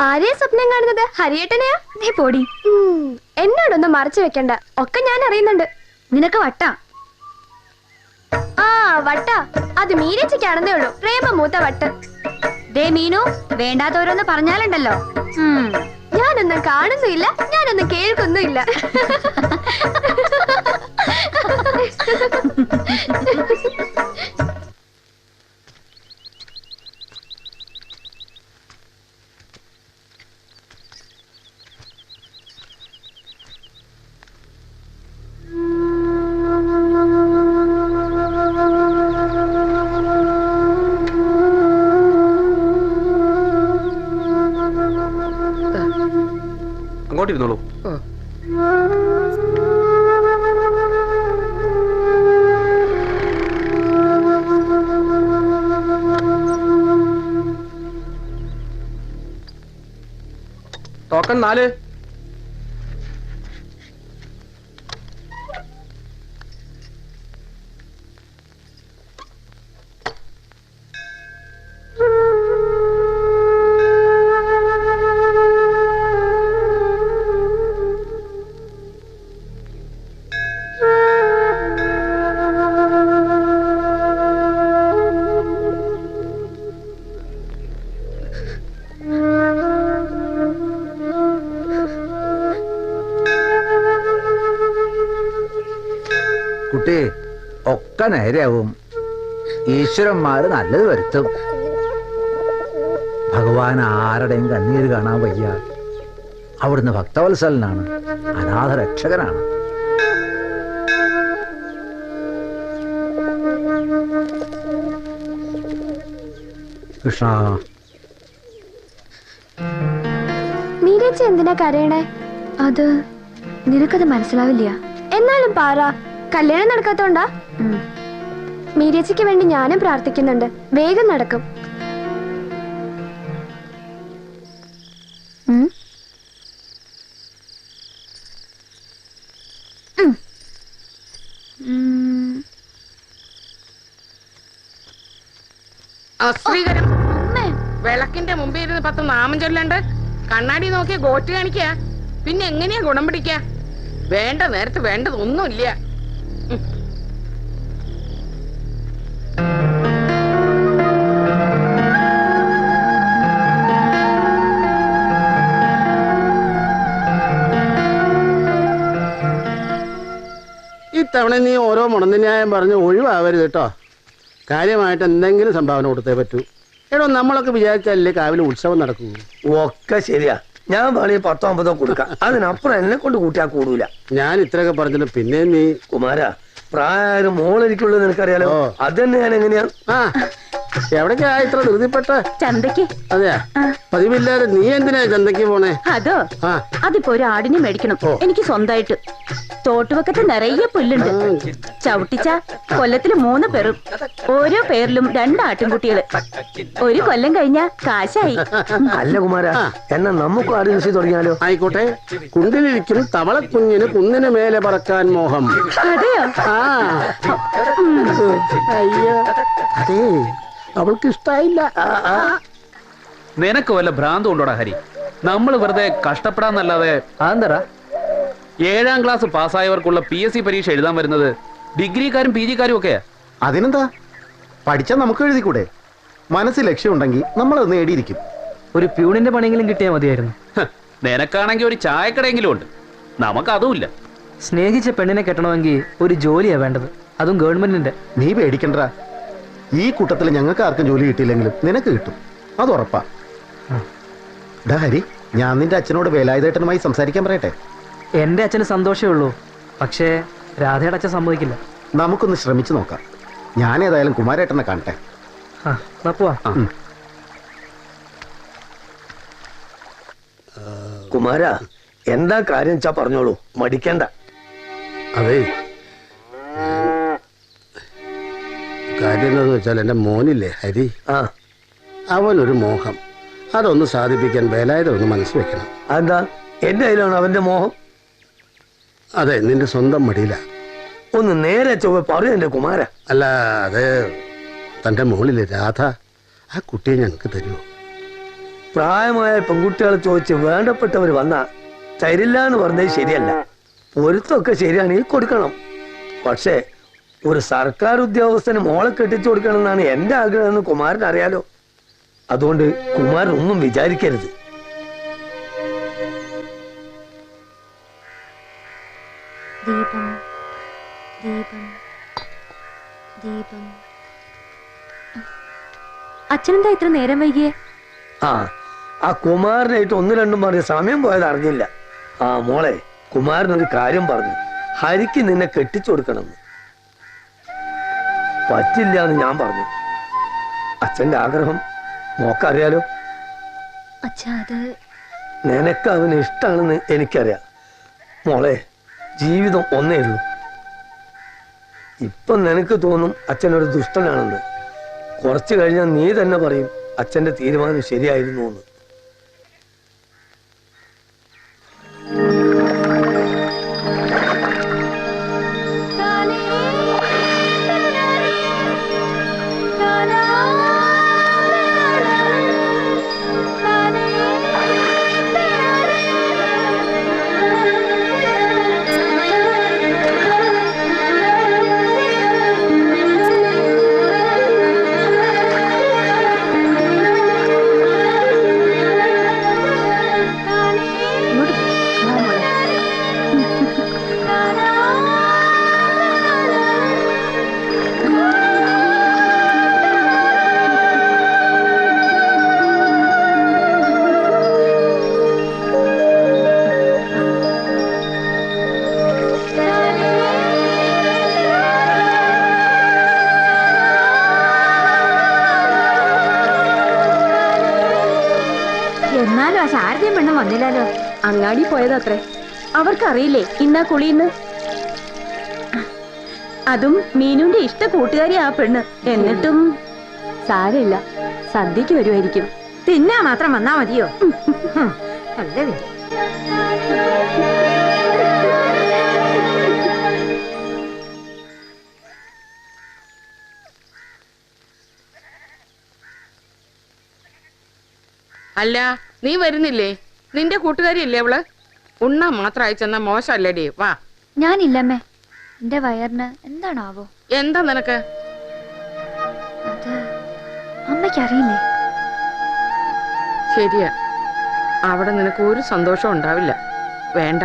ആരെയാ സ്വപ്നം കാണുന്നത്? ഹരിയേട്ടനെയാ? നീ പോടി. എന്നോടൊന്നും മറച്ചു വെക്കണ്ട, ഒക്കെ ഞാൻ അറിയുന്നുണ്ട്. നിനക്ക് വട്ടാ. ആ വട്ട, അത് മീരച്ചയ്ക്കാണെന്നേ ഉള്ളൂ പ്രേമ മൂത്ത വട്ട്. ദേ മീനു, വേണ്ടാത്തവരൊന്ന് പറഞ്ഞാലുണ്ടല്ലോ. ഞാനൊന്നും കാണുന്നുമില്ല, ഞാനൊന്നും കേൾക്കുന്നുമില്ല. അങ്ങോട്ടിരുന്നോളൂ. ടോക്കൺ 4. കുട്ടി, ഒക്കെ നേരെയാവും. ഈശ്വരന്മാര് നല്ലത് വരുത്തും. ഭഗവാൻ ആരുടെയും കണ്ണീര് കാണാൻ വയ്യ. അവിടുന്ന് ഭക്തവത്സലനാണ്, അനാഥ രക്ഷകനാണ്. കൃഷ്ണ. മീരച്ച എന്തിനാ കരയണേ? അത് നിനക്കത് മനസ്സിലാവില്ല. എന്നാലും പാറ, കല്യാണം നടക്കാത്തോണ്ടാ? മീരച്ചയ്ക്ക് വേണ്ടി ഞാനും പ്രാർത്ഥിക്കുന്നുണ്ട്, വേഗം നടക്കും. അശ്രീകരം വിളക്കിന്റെ മുമ്പിൽ ഇരുന്ന് 10 നാമം ചൊല്ലണ്ട്. കണ്ണാടി നോക്കിയ ഗോറ്റ് കാണിക്ക. പിന്നെ എങ്ങനെയാ ഗുണം പിടിക്ക? വേണ്ട നേരത്ത് വേണ്ടതൊന്നുമില്ല. ഇത്തവണ നീ ഓരോ മുടന്തിന്യായം പറഞ്ഞ് ഒഴിവാവരുത് കേട്ടോ. കാര്യമായിട്ട് എന്തെങ്കിലും സംഭാവന കൊടുത്തേ പറ്റൂ. എടോ, നമ്മളൊക്കെ വിചാരിച്ചാലേ കാവിലെ ഉത്സവം നടക്കൂ. ഒക്കെ ശരിയാ. ഞാൻ വേണമെങ്കിൽ 10-50 കൊടുക്കാം. അതിനപ്പുറം എന്നെ കൊണ്ട് കൂട്ടിയാ കൂടൂല. ഞാൻ ഇത്രയൊക്കെ പറഞ്ഞിട്ട് പിന്നെ നീ കുമാരാ, പ്രായം മോളെനിക്കുള്ളത് നിനക്കറിയാലോ. അതന്നെ ഞാൻ എങ്ങനെയാ? എവിടേക്കാ ഇത്ര ധൃതിപ്പെട്ട? ചന്തക്ക്. അതെയാ? പതിവില്ലാതെ നീ എന്തിനാ ചന്തക്ക് പോണേ? അതോ, അതിപ്പോ ഒരു ആടിനെ മേടിക്കണം എനിക്ക് സ്വന്തമായിട്ട്. തോട്ടുവക്കത്ത് നിറയെ പുല്ലുണ്ട്. ചവിട്ടിച്ച കൊല്ലത്തില് 3 പേരും, ഓരോ പേരിലും 2 ആട്ടിൻകുട്ടികള്. ഒരു കൊല്ലം കഴിഞ്ഞ കാശായി. അല്ല കുമാരാ, എന്നാ നമുക്ക് ആട് കൃഷി തുടങ്ങിയാലോ? ആയിക്കോട്ടെ. കുണ്ടിലിരിക്കും തവളക്കുഞ്ഞിന് കുന്നിന് മേലെ പറക്കാൻ മോഹം. അതെയോ? അയ്യോ, അതേ അവൾക്ക് ഇഷ്ടായില്ല. നിനക്ക് വല്ല ഭ്രാന്തം ഉണ്ടോടാ ഹരി? നമ്മൾ വെറുതെ കഷ്ടപ്പെടാന്നല്ലാതെ. അതെന്താ? 7ാം ക്ലാസ് പാസ്സായവർക്കുള്ള PSC പരീക്ഷ എഴുതാൻ വരുന്നത് ഡിഗ്രിക്കാരും PGക്കാരും ഒക്കെയാ. അതിനെന്താ? പഠിച്ചാൽ നമുക്ക് എഴുതിക്കൂടെ? മനസ്സിൽ ലക്ഷ്യമുണ്ടെങ്കിൽ നമ്മളത് നേടിയിരിക്കും. ഒരു പ്യൂണിന്റെ പണിയെങ്കിലും കിട്ടിയാൽ മതിയായിരുന്നു. നിനക്കാണെങ്കിൽ ഒരു ചായക്കടയെങ്കിലും ഉണ്ട്, നമുക്കതുമില്ല. സ്നേഹിച്ച പെണ്ണിനെ കെട്ടണമെങ്കിൽ ഒരു ജോലിയാ വേണ്ടത്, അതും ഗവൺമെന്റിന്റെ. നീ പേടിക്കണ്ട. ഈ കൂട്ടത്തിൽ ഞങ്ങൾക്ക് ആർക്കും ജോലി കിട്ടിയില്ലെങ്കിലും നിനക്ക് കിട്ടും, അത് ഉറപ്പാ. ഡാ ഹരി, ഞാൻ നിന്റെ അച്ഛനോട് വേലായുധേട്ടനുമായി സംസാരിക്കാൻ പറയട്ടെ? എന്റെ അച്ഛന് സന്തോഷമേ ഉള്ളൂ, പക്ഷേ രാധയുടെ അച്ഛൻ സമ്മതിക്കില്ല. നമുക്കൊന്ന് ശ്രമിച്ചു നോക്കാം. ഞാൻ ഏതായാലും കുമാരേട്ടനെ കാണട്ടെ. കുമാര, എന്താ കാര്യം വെച്ചാ പറഞ്ഞോളൂ, മടിക്കണ്ട. അതെ, കാര്യം എന്താന്ന് വെച്ചാൽ എന്റെ മോനില്ലേ ഹരി, അവനൊരു മോഹം. അതൊന്ന് സാധിപ്പിക്കാൻ വേലായുധം ഒന്ന് മനസ്സ് വെക്കണം. എന്താ എന്റെ കയ്യിലാണ് അവന്റെ മോഹം? അതെ, നിന്റെ സ്വന്തം മടിയില. ഒന്ന് നേരെ ചൊവ്വ പറയൂ എന്റെ കുമാര. അല്ല, അത് തന്റെ മോളിലെ രാധ, ആ കുട്ടിയെ ഞങ്ങൾക്ക് തരുമോ? പ്രായമായ പെൺകുട്ടികളെ ചോദിച്ച് വേണ്ടപ്പെട്ടവർ വന്ന തരില്ല എന്ന് പറഞ്ഞത് ശരിയല്ല. പൊരുത്തൊക്കെ ശരിയാണെങ്കിൽ കൊടുക്കണം. പക്ഷേ ഒരു സർക്കാർ ഉദ്യോഗസ്ഥന് മോളെ കെട്ടിച്ചു കൊടുക്കണം എന്നാണ് എന്റെ ആഗ്രഹം എന്ന് കുമാരൻ അറിയാലോ. അതുകൊണ്ട് കുമാരൻ ഒന്നും വിചാരിക്കരുത്. ദീപം ദീപം ദീപം. അച്ഛനെന്താ ഇത്ര നേരം വൈകിയേ? ആ കുമാരനായിട്ട് ഒന്ന് രണ്ടും പറഞ്ഞ് സമയം പോയത് അറിഞ്ഞില്ല. മോളെ, കുമാരനൊരു കാര്യം പറഞ്ഞു. ഹരിക്ക് നിന്നെ കെട്ടിച്ചു കൊടുക്കണമെന്ന്. പറ്റില്ല എന്ന് ഞാൻ പറഞ്ഞു. അച്ഛന്റെ ആഗ്രഹം മോക്കറിയാലോ. അച്ഛാ, അത് നിനക്ക് അവന് ഇഷ്ടാണെന്ന് എനിക്കറിയാം. മോളെ, ജീവിതം ഒന്നേ ഉള്ളൂ. ഇപ്പൊ നിനക്ക് തോന്നും അച്ഛനൊരു ദുഷ്ടനാണെന്ന്. കുറച്ചു കഴിഞ്ഞാൽ നീ തന്നെ പറയും അച്ഛന്റെ തീരുമാനം ശരിയായിരുന്നു എന്ന്. എന്നാലും ആ ശാരദയും പെണ്ണും വന്നില്ലല്ലോ. അങ്ങാടി പോയതത്രേ. അവർക്കറിയില്ലേ ഇന്നാ കുളിന്ന്. അതും മീനുന്റെ ഇഷ്ട കൂട്ടുകാരി ആ പെണ്ണ്. എന്നിട്ടും സാരമില്ല, സദ്യക്ക് വരുമായിരിക്കും. തിന്നാ മാത്രം വന്നാ മതിയോ? അല്ലേ. അല്ല, നീ വരുന്നില്ലേ? നിന്റെ കൂട്ടുകാരിയല്ലേ അവള്? ഉണ്ണാ മാത്രം അയച്ചെന്നാ മോശമല്ലേടി. വാ. ഞാനില്ലമ്മേ, എന്റെ വയറിന് എന്താണാവോ. എന്താ നിനക്ക്? അത് അമ്മയ്ക്കറിയില്ലേ? ശരിയാ, അവിടെ നിനക്ക് ഒരു സന്തോഷം ഉണ്ടാവില്ല. വേണ്ട.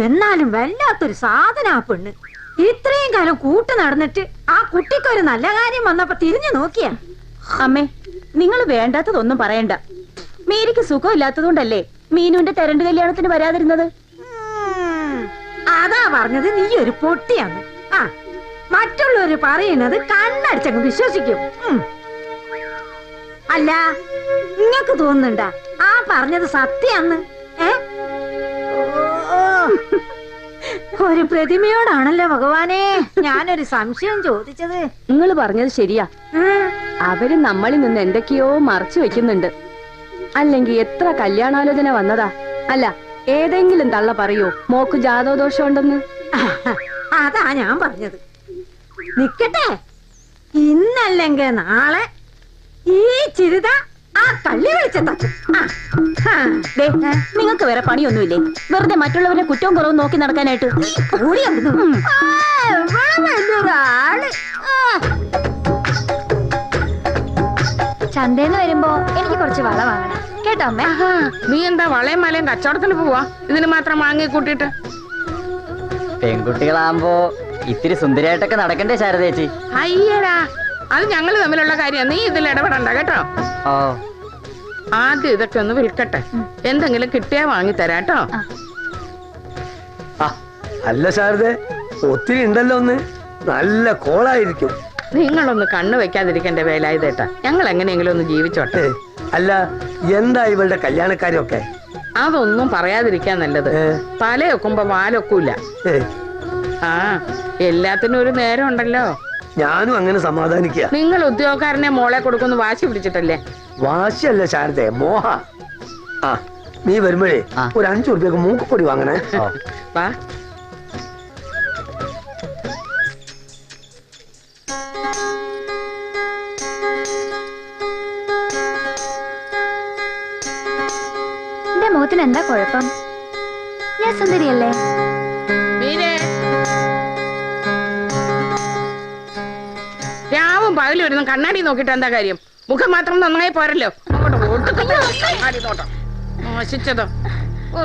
എന്നാലും വല്ലാത്തൊരു സാധന ആ പെണ്ണ്. ഇത്രയും കാലം കൂട്ട് നടന്നിട്ട് ആ കുട്ടിക്കൊരു നല്ല കാര്യം വന്നപ്പോ തിരിഞ്ഞു നോക്കിയാ. അമ്മേ, നിങ്ങൾ വേണ്ടാത്തതൊന്നും പറയണ്ട. മീരിക്ക് സുഖമില്ലാത്തതുകൊണ്ടല്ലേ മീനുവിന്റെ തെരണ്ട് കല്യാണത്തിന് വരാതിരുന്നത്. അതാ പറഞ്ഞത് നീ ഒരു പൊട്ടിയാന്ന്. ആ, മറ്റുള്ളവര് പറയുന്നത് കണ്ണടിച്ചങ്ങ് വിശ്വസിക്കും. അല്ല, നിങ്ങക്ക് തോന്നുന്നുണ്ടാ ആ പറഞ്ഞത് സത്യാന്ന്? ഒരു പ്രതിമയോടാണല്ലോ ഭഗവാനെ ഞാനൊരു സംശയം ചോദിച്ചത്. നിങ്ങൾ പറഞ്ഞത് ശരിയാ. അവര് നമ്മളിൽ നിന്ന് എന്തൊക്കെയോ മറച്ചു വെക്കുന്നുണ്ട്. അല്ലെങ്കിൽ എത്ര കല്യാണാലോചന വന്നതാ. അല്ല, ഏതെങ്കിലും തള്ള പറയോ മോക്ക് ജാതകദോഷം ഉണ്ടെന്ന്? അതാ ഞാൻ പറഞ്ഞത്. നിക്കട്ടെ, ഇന്നല്ലെങ്കിൽ നാളെ ഈ ചിരിത ആ കള്ളി വിളിച്ചെത്താ. നിങ്ങൾക്ക് വേറെ പണിയൊന്നുമില്ലേ? വെറുതെ മറ്റുള്ളവരുടെ കുറ്റവും കുറവും നോക്കി നടക്കാനായിട്ട്. ചന്തേന്ന് വരുമ്പോ എനിക്ക് കുറച്ച് വള വാങ്ങണം കേട്ടോ അമ്മേ. നീ എന്താ വളയും മലയും കച്ചവടത്തിന് പോവാ? ഇതിന് മാത്രം വാങ്ങി കൂട്ടിട്ട്. പെൺകുട്ടികളാകുമ്പോ ഇത്തിരി സുന്ദരിയായിട്ടൊക്കെ നടക്കണ്ടേ ശാരദേച്ചി? അയ്യടാ, അത് ഞങ്ങള് തമ്മിലുള്ള കാര്യം. നീ ഇതിൽ ഇടപെടണ്ട കേട്ടോ. ആദ്യം ഇതൊക്കെ ഒന്ന് വിൽക്കട്ടെ. എന്തെങ്കിലും കിട്ടിയാ വാങ്ങി തരാട്ടോ. അല്ല ശാരദേ, ഒത്തിരി ഉണ്ടല്ലോ. ഒന്ന് നല്ല കോളായിരിക്കും. നിങ്ങളൊന്ന് കണ്ണു വെക്കാതിരിക്കണ്ടേ വേലായുധേട്ടാ. ഞങ്ങൾ എങ്ങനെയെങ്കിലും ഒന്ന് ജീവിച്ചോട്ടെ. അല്ല, എന്താ ഇവളുടെ കല്യാണക്കാരൊക്കെ? അതൊന്നും പറയാതിരിക്കാൻ നല്ലത്. തലയൊക്കുമ്പോ വാലൊക്കൂല. ആ, എല്ലാത്തിനും ഒരു നേരം ഉണ്ടല്ലോ. ഞാനും അങ്ങനെ സമാധാനിക്കുക. നിങ്ങൾ ഉദ്യോഗക്കാരനെ മോളെ കൊടുക്കുന്നു വാശി പിടിച്ചിട്ടല്ലേ? വാശിയല്ല ശാരദേ, മോഹ. ആ, നീ വരുമ്പോഴേ ഒരു 5 ഉറുപ്പ്യക്ക് മൂക്കുപൊടി വാങ്ങണേ. വാ. എന്റെ മുഖത്തിന് എന്താ കുഴപ്പം? ഞാൻ സുന്ദരിയല്ലേ? മീരേ, രാവും പകലും വരുന്ന കണ്ണാടി നോക്കിട്ട് എന്താ കാര്യം? മുഖം മാത്രം നന്നായി പോരല്ലോ. അങ്ങോട്ട് കണ്ണാടി നോട്ടം മോശിച്ചതോ. ഓ